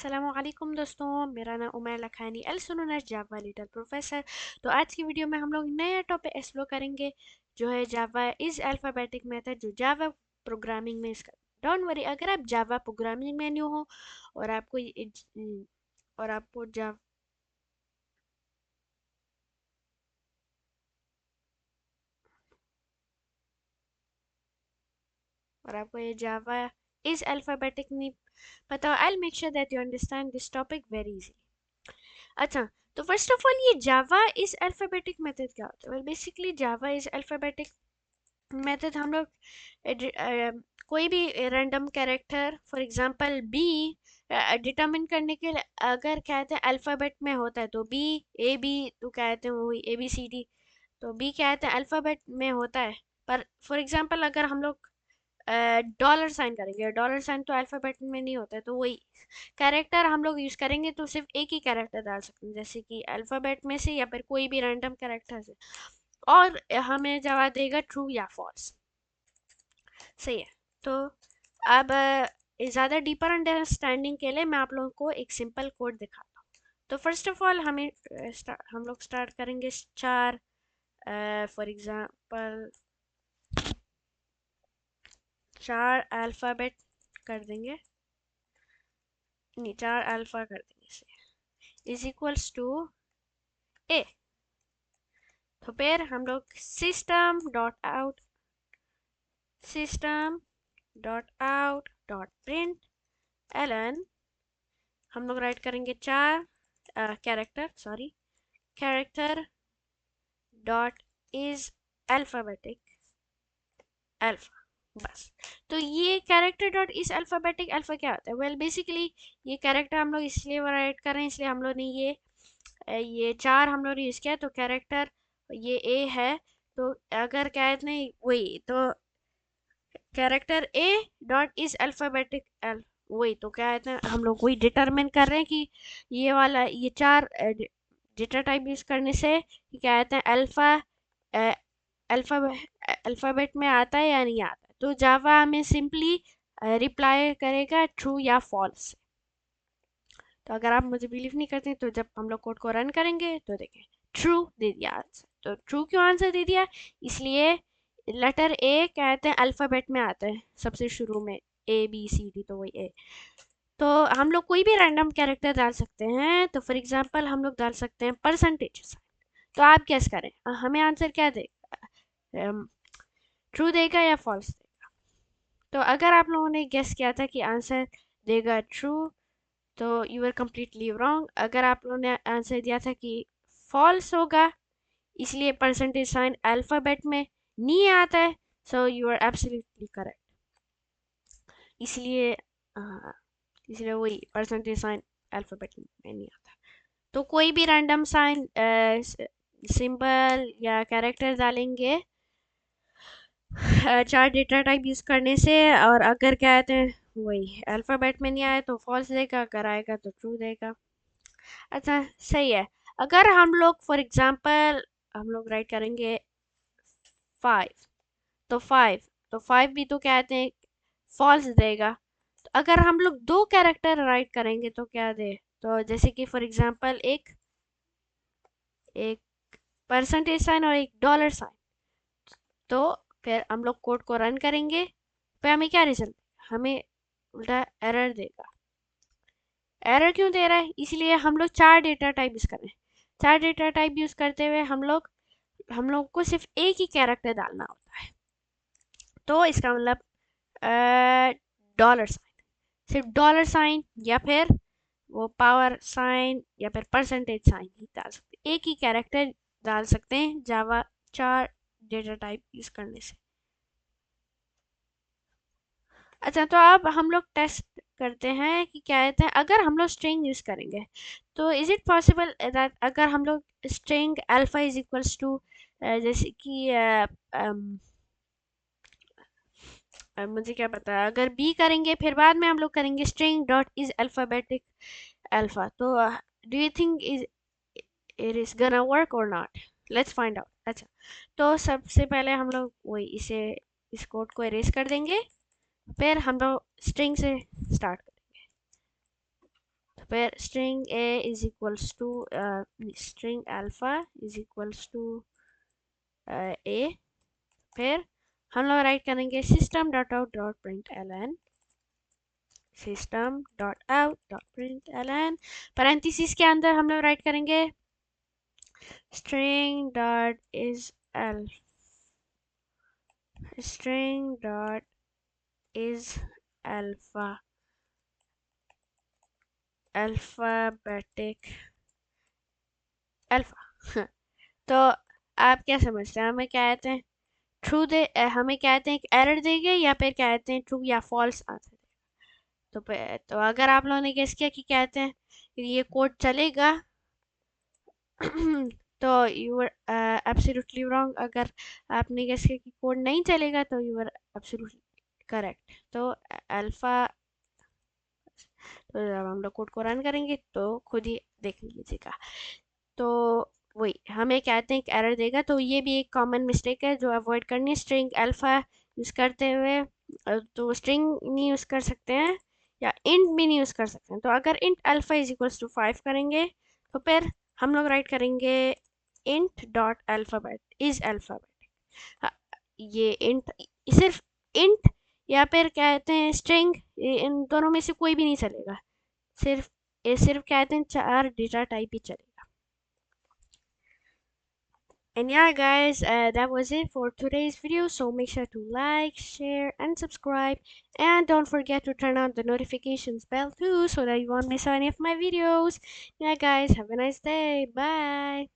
अस्सलामुअलैकुम दोस्तों, मेरा नाम उमर लखानी अल सुनूनर जावा लिटिल प्रोफेसर। तो आज की वीडियो में हम लोग नया टॉपिक एक्सप्लोर करेंगे जो है जावा इज अल्फ़ाबेटिक मेथड, जो जावा प्रोग्रामिंग में इसका। डोंट वरी, अगर आप जावा प्रोग्रामिंग में न्यू हो और आपको और आपको जावा और आपको ये जावा इज अल्फ़ाबेटिक नहीं पता, I make sure that you understand this topic very easy. अच्छा, तो फर्स्ट ऑफ ऑल ये जावा इज अल्फ़ाबेटिक मेथड क्या होता है? Well basically Java is alphabetic method हम लोग कोई भी random character for example B determine करने के लिए अगर कहते हैं अल्फ़ाबेट में होता है तो बी ए बी तो कहते हैं वही ए बी सी डी, तो बी कहते हैं अल्फ़ाबेट में होता है। पर फॉर एग्जांपल अगर हम लोग डॉलर साइन करेंगे, डॉलर साइन तो अल्फ़ाबेट में नहीं होता है, तो वही कैरेक्टर हम लोग यूज़ करेंगे तो सिर्फ एक ही कैरेक्टर डाल सकते हैं, जैसे कि अल्फ़ाबेट में से या फिर कोई भी रैंडम कैरेक्टर से, और हमें जवाब देगा ट्रू या फॉल्स। सही है। तो अब ज़्यादा डीपर अंडरस्टैंडिंग के लिए मैं आप लोगों को एक सिंपल कोड दिखाता हूँ। तो फर्स्ट ऑफ ऑल हम लोग स्टार्ट करेंगे चार, फॉर एग्जांपल चार अल्फ़ाबेट कर देंगे, नहीं चार अल्फ़ा कर देंगे इसे इज इक्वल्स टू ए। तो फिर हम लोग system.out.println हम लोग राइट करेंगे चार character dot is alphabetic alpha, बस। तो ये character dot is alphabetic alpha क्या होता है? वेल बेसिकली ये कैरेक्टर हम लोग इसलिए राइट कर रहे हैं, इसलिए हम लोग ने ये चार हम लोग ने यूज़ किया, तो कैरेक्टर ये ए है, तो अगर कहते हैं वही तो character A dot is alphabetic L, वही तो क्या कहते हैं हम लोग वही डिटरमिन कर रहे हैं कि ये वाला ये चार डेटा टाइप यूज करने से क्या कहते हैं अल्फा अल्फा अल्फाबेट में आता है या नहीं आता है। तो जावा हमें सिंपली रिप्लाई करेगा ट्रू या फॉल्स। तो अगर आप मुझे बिलीव नहीं करते तो जब हम लोग कोड को रन करेंगे तो देखें ट्रू दे दिया आंसर। तो ट्रू क्यों आंसर दे दिया? इसलिए लेटर ए कहते हैं अल्फ़ाबेट में आता है सबसे शुरू में, ए बी सी डी, तो वही ए। तो हम लोग कोई भी रैंडम कैरेक्टर डाल सकते हैं, तो फॉर एग्जांपल हम लोग डाल सकते हैं परसेंटेज। तो आप गेस करें हमें आंसर क्या देगा, ट्रू देगा या फॉल्स देगा? तो अगर आप लोगों ने गेस किया था कि आंसर देगा ट्रू, तो यू आर कम्प्लीटली रॉन्ग। अगर आप लोगों ने आंसर दिया था कि फॉल्स होगा, इसलिए परसेंटेज साइन अल्फ़ाबेट में नहीं आता है, so you are absolutely correct. इसलिए हाँ, इसलिए वही परसेंटेज साइन अल्फ़ाबेट में नहीं आता। तो कोई भी रैंडम साइन सिंबल या कैरेक्टर डालेंगे चार डेटा टाइप यूज़ करने से, और अगर क्या कहते हैं वही अल्फ़ाबेट में नहीं आया तो फॉल्स देगा, अगर आएगा तो ट्रू देगा। अच्छा सही है। अगर हम लोग फॉर एग्जांपल हम लोग राइट करेंगे फाइव, तो फाइव भी तो कहते हैं फॉल्स देगा। तो अगर हम लोग दो कैरेक्टर राइट करेंगे तो क्या दे? तो जैसे कि फॉर एग्जांपल एक एक परसेंटेज साइन और एक डॉलर साइन, तो फिर हम लोग कोड को रन करेंगे, फिर हमें क्या रिजल्ट? हमें उल्टा एरर देगा। एरर क्यों दे रहा है? इसलिए हम लोग चार डेटा टाइप यूज़ कर रहे हैं। चार डेटा टाइप यूज़ करते हुए हम लोग को सिर्फ एक ही कैरेक्टर डालना होता है। तो इसका मतलब डॉलर साइन, सिर्फ डॉलर साइन या फिर वो पावर साइन या फिर परसेंटेज साइन ही डाल सकते हैं, एक ही कैरेक्टर डाल सकते हैं जावा चार डेटा टाइप यूज़ करने से। अच्छा, तो अब हम लोग टेस्ट करते हैं कि क्या कहते हैं अगर हम लोग स्ट्रिंग यूज़ करेंगे, तो इज़ इट पॉसिबल दैट अगर हम लोग string alpha is equals to जैसे कि मुझे क्या पता है, अगर बी करेंगे फिर बाद में हम लोग करेंगे string dot is alphabetic alpha, तो do you think is it is gonna work और नॉट? Let's find out. अच्छा, तो सबसे पहले हम लोग वही इस कोड को इरेज कर देंगे, फिर हम लोग स्ट्रिंग से स्टार्ट करेंगे। फिर string a is equals to string alpha is equals to a। फिर हम लोग राइट करेंगे system dot out dot println, system dot out dot println, parentheses के अंदर हम लोग राइट करेंगे string dot is string dot is alpha alphabetic alpha। तो आप क्या समझते हैं, हमें क्या कहते हैं, ट्रू दे हमें क्या कहते हैं एक एरर देंगे या फिर क्या कहते हैं ट्रू या फॉल्स आंसर। तो अगर आप लोगों ने गेस किया कि कहते हैं कि ये कोड चलेगा तो यू आर एब्सोल्युटली रॉन्ग। अगर आपने गेस किया कि कोड नहीं चलेगा तो यू आर एब्सोल्युटली करेक्ट। तो अल्फा, तो जब हम लोग कोड को रन करेंगे तो खुद ही देख लीजिएगा। तो वही हमें कहते हैं एक एरर देगा, तो ये भी एक कॉमन मिस्टेक है जो अवॉइड करनी है स्ट्रिंग अल्फा यूज़ करते हुए। तो स्ट्रिंग नहीं यूज़ कर सकते हैं या इंट भी नहीं यूज़ कर सकते हैं। तो अगर int alpha is equals to 5 करेंगे तो फिर हम लोग राइट करेंगे int dot alphabet is alphabet. ये इंट सिर्फ इंट या फिर कहते हैं स्ट्रिंग, इन दोनों में से कोई भी नहीं चलेगा, सिर्फ कहते हैं 4 डेटा टाइप ही चलेगा। And yeah guys, that was it for today's video. So make sure to like, share and subscribe, and don't forget to turn on the notifications bell too so that you won't miss any of my videos. Yeah guys, have a nice day. Bye.